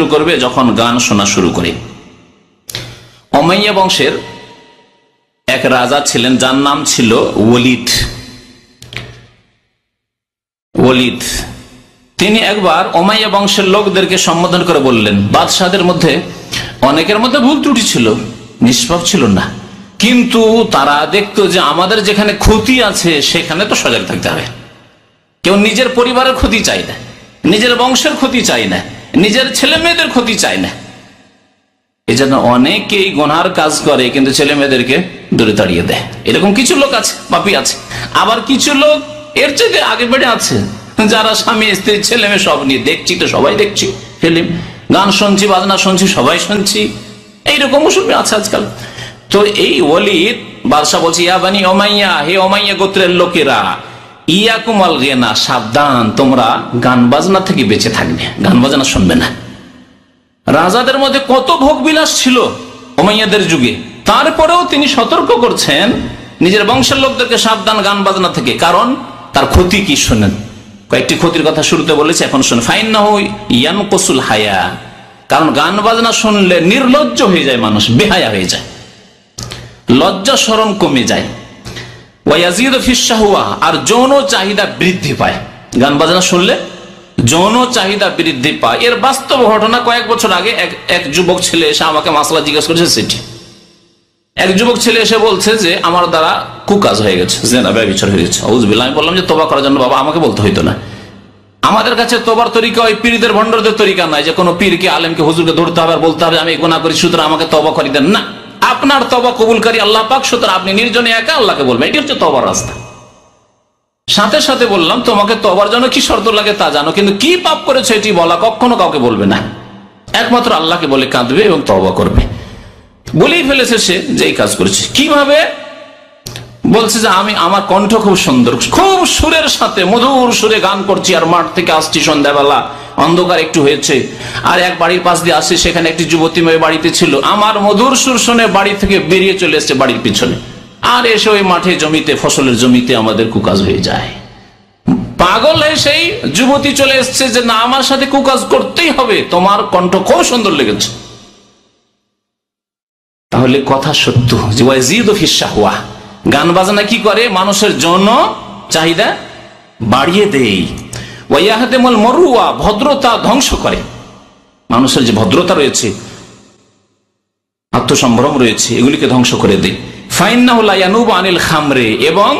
শুরু করবে যখন গান শোনা শুরু করে। উমাইয়া বংশের এক রাজা ছিলেন যার নাম ছিল ওলিদ। তিনি একবার উমাইয়া বংশের লোকদেরকে সম্বোধন করে বললেন, বাদশাহদের মধ্যে অনেকের মধ্যে ভুল ত্রুটি ছিল, নিষ্পাপ ছিল না, কিন্তু তারা দেখতো যে আমাদের যেখানে ক্ষতি আছে সেখানে তো সজাগ থাকতে হবে। কেউ নিজের পরিবারের ক্ষতি চায় না, নিজের বংশের ক্ষতি চায় না, নিজের ছেলে মেয়েদের ক্ষতি চায় না। এই জন্য অনেকেই গুনার কাজ করে কিন্তু ছেলে মেয়েদেরকে দূরে তাড়িয়ে দেয়। এরকম কিছু লোক আছে, পাপী আছে। আবার কিছু লোক এর চাইতে আগে বেড়ে আছে, যারা স্বামী স্ত্রী ছেলে মেয়ে সব নিয়ে, দেখছি তো সবাই দেখছি ফিল্ম, গান শুনছি, বাজনা শুনছি, সবাই শুনছি, এইরকম মুসলমান আছে আজকাল। তো এই ওলিদ বাদশাহ বলছে, ইয়া বানি উমাইয়া, হে উমাইয়া গোত্রের লোকেরা, ইয়াকুমাল গিনা, সাবধান, তোমরা গান বাজনা থেকে বেঁচে থাকবে, গান বাজনা শুনবে না। রাজাদের মধ্যে কত ভোগ বিলাস ছিল উমাইয়াদের যুগে, তারপরেও তিনি সতর্ক করছেন নিজের বংশের লোকদেরকে, সাবধান গান বাজনা থেকে, কারণ তার ক্ষতি কি শোনেন। কয়েকটি ক্ষতির কথা শুরুতে বলেছে, এখন শুনুন। ফাইন্নাহু ইয়ানকুসুল হায়া, কারণ গান বাজনা শুনলে নির্লজ্জ হয়ে যায় মানুষ, বেহায়া হয়ে যায়, লজ্জা শরম কমে যায়। ওয়ায়াজিদু ফিশ শাহওয়া, আর যৌন চাহিদা বৃদ্ধি পায়। গান বাজনা শুনলে যৌন চাহিদা বৃদ্ধি পায়। এর বাস্তব ঘটনা, কয়েক বছর আগে এক যুবক ছেলে এসে আমাকে মাসলা জিজ্ঞেস করেছে। সেটি এক যুবক ছেলে এসে বলছে যে আমার দ্বারা কুকাজ হয়ে গেছে, জিনা ব্যভিচার হয়ে গেছে। আউযুবিল্লাহ। আমি বললাম যে তওবা করার জন্য বাবা আমাকে বলতে হইতো না। আমাদের কাছে তোবার তরিকা ওই পীরদের ভণ্ডরদের তরিকা নাই যে কোনো পীরকে আলেমকে হুজুরকে ধরতে হবে আর বলতে হবে আমি গুনাহ করি সুতরাং আমাকে তওবা করে দেন। না, আপনার তওবা কবুলকারী আল্লাহ পাক, সুতরাং আপনি নির্জনে একা আল্লাহকে বলবেন, এটি হচ্ছে তওবার রাস্তা। সাথে সাথে বললাম তোমাকে তওবার জন্য কি শর্ত লাগে তা জানো, কিন্তু কি পাপ করেছো এটি বলা কখনো কাউকে বলবে না, একমাত্র আল্লাহকে বলে কাঁদবে এবং তওবা করবে। বলেই ফেলেছে সে যে এই কাজ করেছে। কিভাবে? বলছে যে আমি, আমার কণ্ঠ খুব সুন্দর, খুব সুরের সাথে মধুর সুরে গান করছি, আর মাঠ থেকে আসছি সন্ধ্যাবেলা, অন্ধকার একটু হয়েছে, আর এক বাড়ির পাশ দিয়ে আসছি, সেখানে একটি যুবতী মেয়ে বাড়িতে ছিল, আমার মধুর সুর শুনে বাড়ি থেকে বেরিয়ে চলে এসছে বাড়ির পিছনে, আর এসে ওই মাঠে জমিতে, ফসলের জমিতে আমাদের কুকাজ হয়ে যায়। পাগল হয়ে সেই যুবতী চলে এসছে যে না, আমার সাথে কুকাজ করতেই হবে, তোমার কণ্ঠ খুব সুন্দর লেগেছে। তাহলে কথা সত্য যে ওয়াজিদু ফিশ শাহওয়া, গান বাজনা কি করে? মানুষের যৌন চাহিদা বাড়িয়ে দেয়। ওয়ায়াহদিমুল মুরুয়া, ভদ্রতা ধ্বংস করে। মানুষের যে ভদ্রতা রয়েছে, আত্মসম্ভ্রম রয়েছে, এগুলিকে ধ্বংস করে দেয়। ফাইন্নাহু লা ইয়ানুবু আনিল খামরে, এবং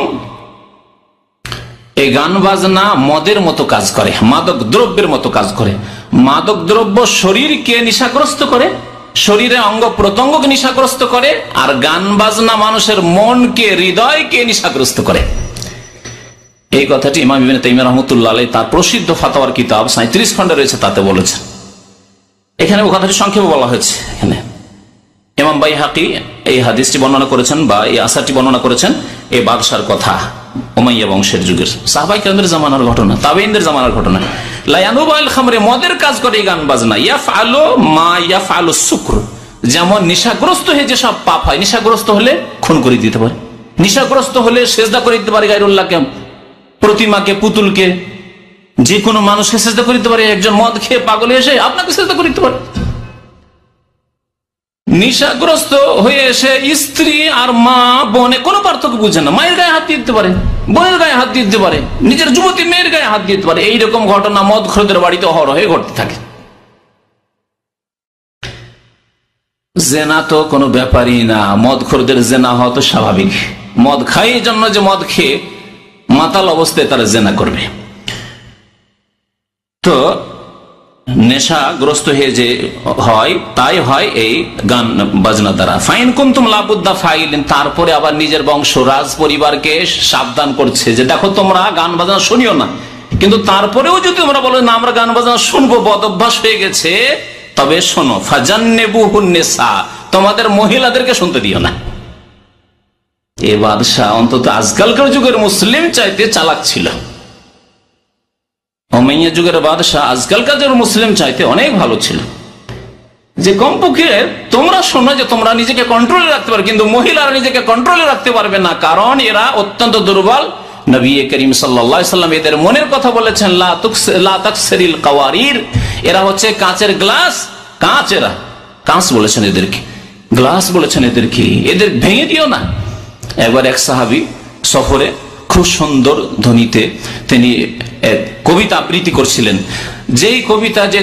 এই গান বাজনা মদের মতো কাজ করে, মাদক দ্রব্যের মতো কাজ করে। মাদক দ্রব্য শরীরকে নেশাগ্রস্ত করে, শরীরে অঙ্গ প্রত্যঙ্গকে নেশাগ্রস্ত করে, আর গান বাজনা মানুষের মনকে, হৃদয়কে নেশাগ্রস্ত করে। এই কথাটি ইমাম ইবনে তাইমিয়া রাহমাতুল্লাহ আলাইহি তার প্রসিদ্ধ ফাতাওয়ার কিতাব 37 খণ্ডে রয়েছে, তাতে বলেছেন। এখানে ও কথাটি সংক্ষেপে বলা হয়েছে। এখানে ইমাম বাইহাকি এই হাদিসটি বর্ণনা করেছেন, বা এই আসারটি বর্ণনা করেছেন এই বাদশার কথা, উমাইয়া বংশের যুগের সাহাবায়ে কেরামদের জামানার ঘটনা, তাবেঈনদের জামানার ঘটনা। লা ইয়ানুবু আল খামরে, মদের কাজ করে এই গান বাজনা। ইয়াফআলু মা ইয়াফআলু শুকর, যেমন নেশাগ্রস্ত হয়ে যে সব পাপ হয়, নেশাগ্রস্ত হলে খুন করে দিতে পারে, নেশাগ্রস্ত হলে সিজদা করে দিতে পারে গায়রুল্লাহকে, প্রতিমাকে, পুতুলকে, যে কোনো মানুষকে সিজদা করে দিতে পারে। একজন মদ খেয়ে পাগল এসে আপনাকে সিজদা করে দিতে পারে। নেশাগ্রস্ত হয়ে এসে স্ত্রী আর মা বোনে কোনো পার্থক্য বুঝে না, মায়ের গায়ে হাত দিয়ে দিতে পারে, বোনের গায়ে হাত দিয়ে দিতে পারে, নিজের যুবতী মেয়ের গায়ে হাত দিয়ে দিতে পারে। এইরকম ঘটনা মদখোরদের বাড়িতে অহরহে ঘটতে থাকে। জেনা তো কোনো ব্যাপারই না, মদখোরদের জেনা হওয়া তো স্বাভাবিক। মদ খাই জন্য যে মদ খেয়ে মাতাল অবস্থায় তারা জেনা করবে। তো নেশাগ্রস্ত হয়ে যে হয়, তাই হয় এই গান বাজনা দ্বারা। ফাইন কুনতুম লাবুদ্দা ফাইলিন, তারপরে আবার নিজের বংশ, রাজ পরিবারকে সাবধান করছে যে দেখো তোমরা গান বাজনা শুনিও না, কিন্তু তারপরেও যদি তোমরা বলো না আমরা গান বাজনা শুনবো, বদ অভ্যাস হয়ে গেছে, তবে শোনো, ফাজান্নিবুহুন নিসা, তোমাদের মহিলাদেরকে শুনতে দিও না। এ বাদশাহ অন্তত আজকালকার যুগের মুসলিম চাইতে চালাক ছিল। উমাইয়া যুগের বাদশাহ আজকালকার যুগের মুসলিম চাইতে অনেক ভালো ছিল, যে কমপক্ষে তোমরা শোনো যে তোমরা নিজেকে কন্ট্রোলে রাখতে পারবে, কিন্তু মহিলারা নিজেকে কন্ট্রোলে রাখতে পারবে না, কারণ এরা অত্যন্ত দুর্বল, নবী করিম সাল্লাল্লাহু আলাইহি সাল্লাম এদের মনের কথা বলেছেন, লা তাকসিরিল কাওয়ারির, এরা হচ্ছে কাঁচের গ্লাস, কাঁচ বলেছেন এদেরকে, গ্লাস বলেছেন এদেরকে, এদের ভেঙে দিও না। একবার এক সাহাবী সফরে খুব সুন্দর ধ্বনিতে তিনি কবিতা আবৃত্তি করছিলেন। যে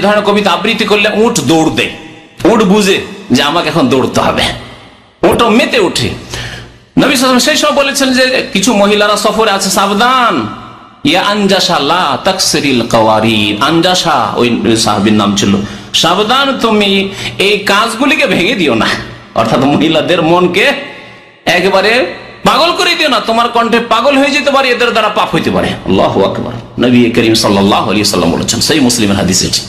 ধরনের কবিতা আবৃত্তি করলে উট দৌড় দেয়, উট বুঝে যে আমাকে এখন দৌড়তে হবে, ওটা মেতে ওঠে। নবী সাল্লাল্লাহু আলাইহি ওয়াসাল্লাম সেই সব বলেছেন যে কিছু মহিলারা সফরে আছে, সাবধান, ইয়া আনজাসা লা তাকসিরিল কাওয়ারির, আনজাসা ওই সাহাবীর নাম ছিল, সাবধান তুমি এই কাজগুলিকে ভেঙে দিও না, অর্থাৎ মহিলাদের মনকে একেবারে পাগল করে দিও না, তোমার কণ্ঠে পাগল হয়ে যেতে পারে, এদের দ্বারা পাপ হইতে পারে। আল্লাহু আকবার, নবী করিম সাল্লাল্লাহু আলাইহি ওয়াসাল্লাম বলেছেন, সহিহ মুসলিমের হাদিস এটি।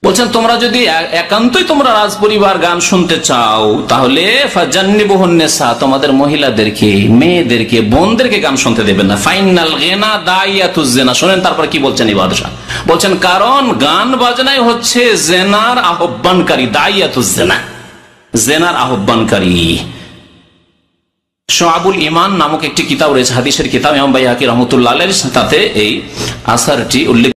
বলছেন তোমরা যদি একান্তই তোমরা রাজ পরিবার গান শুনতে চাও তাহলে ফাজান্নিবুহুন নিসা, তোমাদের মহিলাদেরকে, মেয়েদেরকে, বোনদেরকে গান শুনতে দেবেন না। ফাইনাল গিনা দাইয়াতুজ জিনা, শুনেন তারপর কি বলছেন এই বাদশা, বলছেন কারণ গান বাজনাই হচ্ছে জেনার আহ্বানকারী, দাইয়াতুজ জিনা, জেনার আহ্বানকারী। শুআবুল ঈমান নামক একটি কিতাব রয়েছে, হাদিসের কিতাব, ইমাম বাইহাকী রাহমাতুল্লাহ আলাইহি, তাতে এই আসারটি উল্লেখ